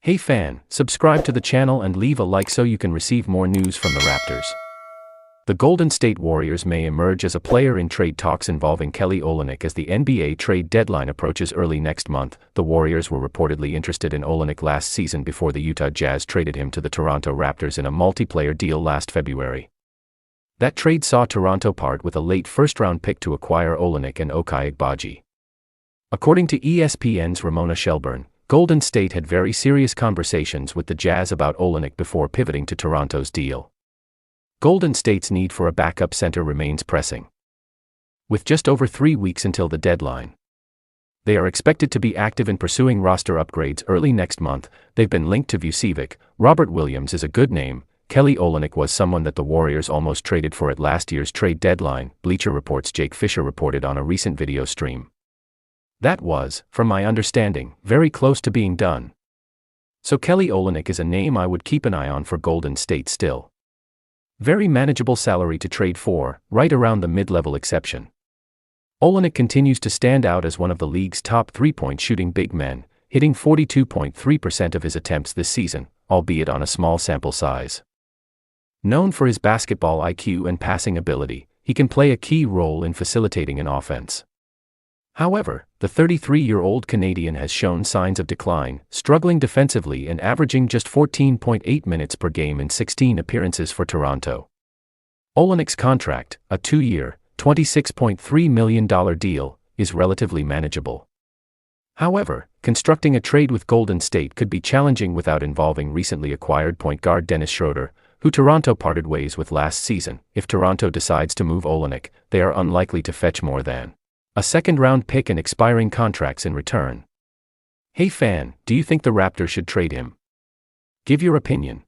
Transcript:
Hey fan, subscribe to the channel and leave a like so you can receive more news from the Raptors. The Golden State Warriors may emerge as a player in trade talks involving Kelly Olynyk as the NBA trade deadline approaches early next month. The Warriors were reportedly interested in Olynyk last season before the Utah Jazz traded him to the Toronto Raptors in a multiplayer deal last February. That trade saw Toronto part with a late first-round pick to acquire Olynyk and Ochai Agbaji. According to ESPN's Ramona Shelburne, Golden State had very serious conversations with the Jazz about Olynyk before pivoting to Toronto's deal. Golden State's need for a backup center remains pressing. With just over 3 weeks until the deadline, they are expected to be active in pursuing roster upgrades early next month. They've been linked to Vucevic. Robert Williams is a good name. Kelly Olynyk was someone that the Warriors almost traded for at last year's trade deadline, Bleacher Report's Jake Fisher reported on a recent video stream. That was, from my understanding, very close to being done. So Kelly Olynyk is a name I would keep an eye on for Golden State still. Very manageable salary to trade for, right around the mid-level exception. Olynyk continues to stand out as one of the league's top three-point shooting big men, hitting 42.3% of his attempts this season, albeit on a small sample size. Known for his basketball IQ and passing ability, he can play a key role in facilitating an offense. However, the 33-year-old Canadian has shown signs of decline, struggling defensively and averaging just 14.8 minutes per game in 16 appearances for Toronto. Olynyk's contract, a 2-year, $26.3 million deal, is relatively manageable. However, constructing a trade with Golden State could be challenging without involving recently acquired point guard Dennis Schroeder, who Toronto parted ways with last season. If Toronto decides to move Olynyk, they are unlikely to fetch more than a second-round pick and expiring contracts in return. Hey fan, do you think the Raptors should trade him? Give your opinion.